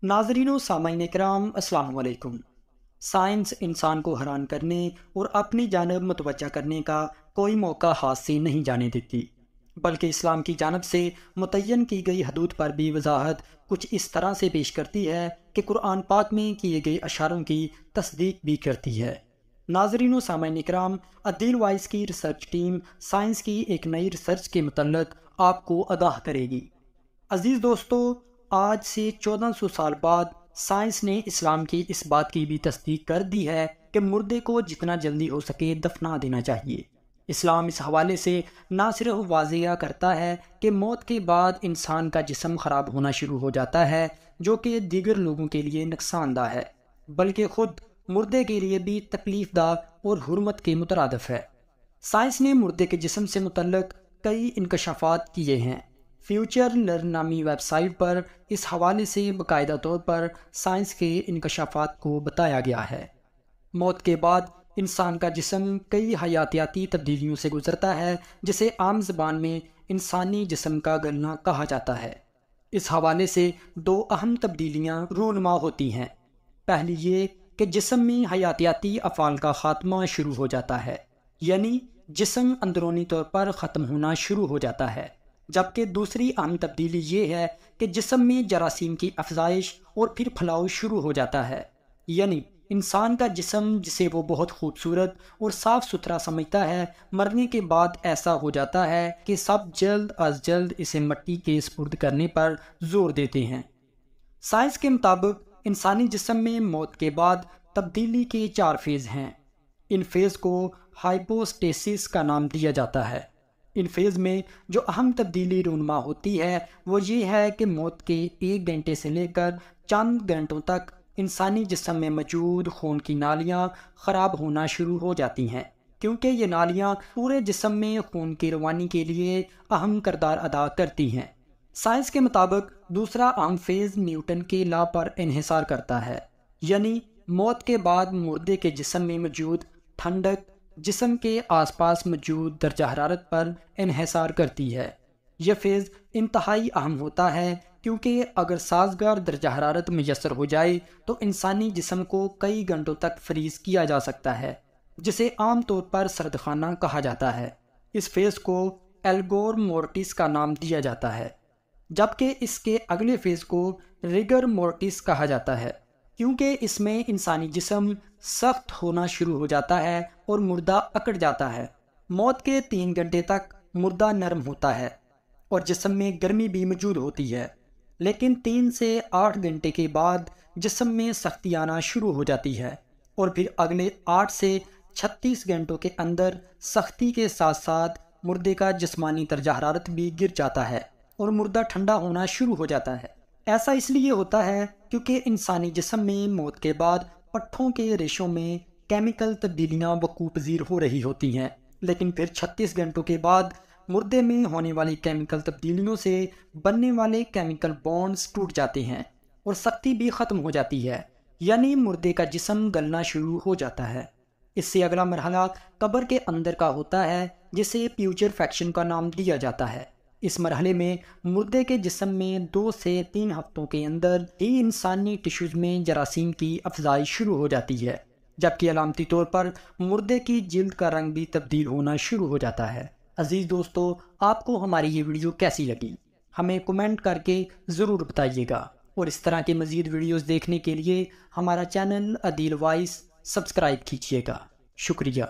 ناظرین و سامعین کرام، السلام علیکم۔ سائنس انسان کو حیران کرنے اور اپنی جانب متوجہ کرنے کا کوئی موقع ہاتھ سے نہیں جانے دیتی، بلکہ اسلام کی جانب سے متعین کی گئی حدود پر بھی وضاحت کچھ اس طرح سے پیش کرتی ہے کہ قرآن پاک میں کیے گئے اشاروں کی تصدیق بھی کرتی ہے۔ ناظرین و سامعین کرام، عدیل وائس کی ریسرچ ٹیم سائنس کی ایک نئی ریسرچ کے متعلق آپ کو آگاہ کرے گی۔ عزیز دوستو، آج سے 1400 سال بعد سائنس نے اسلام کی اس بات کی بھی تصدیق کر دی ہے کہ مردے کو جتنا جلدی ہو سکے دفنا دینا چاہیے۔ اسلام اس حوالے سے نہ صرف واضح کرتا ہے کہ موت کے بعد انسان کا جسم خراب ہونا شروع ہو جاتا ہے، جو کہ دیگر لوگوں کے لیے نقصان دہ ہے، بلکہ خود مردے کے لیے بھی تکلیف دہ اور حرمت کے مترادف ہے۔ سائنس نے مردے کے جسم سے متعلق کئی انکشافات کیے ہیں۔ فیوچر لرن نامی ویب سائٹ پر اس حوالے سے باقاعدہ طور پر سائنس کے انکشافات کو بتایا گیا ہے۔ موت کے بعد انسان کا جسم کئی حیاتیاتی تبدیلیوں سے گزرتا ہے، جسے عام زبان میں انسانی جسم کا گلنا کہا جاتا ہے۔ اس حوالے سے دو اہم تبدیلیاں رونما ہوتی ہیں۔ پہلی یہ کہ جسم میں حیاتیاتی افعال کا خاتمہ شروع ہو جاتا ہے، یعنی جسم اندرونی طور پر ختم ہونا شروع ہو جاتا ہے، جبکہ دوسری اہم تبدیلی یہ ہے کہ جسم میں جراثیم کی افزائش اور پھر پھیلاؤ شروع ہو جاتا ہے، یعنی انسان کا جسم جسے وہ بہت خوبصورت اور صاف ستھرا سمجھتا ہے، مرنے کے بعد ایسا ہو جاتا ہے کہ سب جلد از جلد اسے مٹی کے سپرد کرنے پر زور دیتے ہیں۔ سائنس کے مطابق انسانی جسم میں موت کے بعد تبدیلی کے 4 فیز ہیں۔ ان فیز کو ہائپوسٹیسس کا نام دیا جاتا ہے۔ ان فیز میں جو اہم تبدیلی رونما ہوتی ہے وہ یہ ہے کہ موت کے 1 گھنٹے سے لے کر چند گھنٹوں تک انسانی جسم میں موجود خون کی نالیاں خراب ہونا شروع ہو جاتی ہیں، کیونکہ یہ نالیاں پورے جسم میں خون کی روانی کے لیے اہم کردار ادا کرتی ہیں۔ سائنس کے مطابق دوسرا اہم فیز نیوٹن کے لا پر انحصار کرتا ہے، یعنی موت کے بعد مردے کے جسم میں موجود ٹھنڈک جسم کے آس پاس موجود درجہ حرارت پر انحصار کرتی ہے۔ یہ فیز انتہائی اہم ہوتا ہے، کیونکہ اگر سازگار درجہ حرارت میسر ہو جائے تو انسانی جسم کو کئی گھنٹوں تک فریز کیا جا سکتا ہے، جسے عام طور پر سردخانہ کہا جاتا ہے۔ اس فیز کو ایلگور مورٹس کا نام دیا جاتا ہے، جبکہ اس کے اگلے فیز کو ریگر مورٹس کہا جاتا ہے، کیونکہ اس میں انسانی جسم سخت ہونا شروع ہو جاتا ہے اور مردہ اکڑ جاتا ہے۔ موت کے 3 گھنٹے تک مردہ نرم ہوتا ہے اور جسم میں گرمی بھی موجود ہوتی ہے، لیکن 3 سے 8 گھنٹے کے بعد جسم میں سختی آنا شروع ہو جاتی ہے، اور پھر اگلے 8 سے 36 گھنٹوں کے اندر سختی کے ساتھ ساتھ مردے کا جسمانی درجہ حرارت بھی گر جاتا ہے اور مردہ ٹھنڈا ہونا شروع ہو جاتا ہے۔ ایسا اس لیے ہوتا ہے کیونکہ انسانی جسم میں موت کے بعد پٹھوں کے ریشوں میں کیمیکل تبدیلیاں وقوع پذیر ہو رہی ہوتی ہیں، لیکن پھر 36 گھنٹوں کے بعد مردے میں ہونے والی کیمیکل تبدیلیوں سے بننے والے کیمیکل بانڈز ٹوٹ جاتے ہیں اور سختی بھی ختم ہو جاتی ہے، یعنی مردے کا جسم گلنا شروع ہو جاتا ہے۔ اس سے اگلا مرحلہ قبر کے اندر کا ہوتا ہے، جسے پیوچرفیکشن کا نام دیا جاتا ہے۔ اس مرحلے میں مردے کے جسم میں 2 سے 3 ہفتوں کے اندر ہی انسانی ٹشوز میں جراثیم کی افزائش شروع ہو جاتی ہے، جبکہ علامتی طور پر مردے کی جلد کا رنگ بھی تبدیل ہونا شروع ہو جاتا ہے۔ عزیز دوستو، آپ کو ہماری یہ ویڈیو کیسی لگی؟ ہمیں کمنٹ کر کے ضرور بتائیے گا، اور اس طرح کے مزید ویڈیوز دیکھنے کے لیے ہمارا چینل عدیل وائس سبسکرائب کیجیے گا۔ شکریہ۔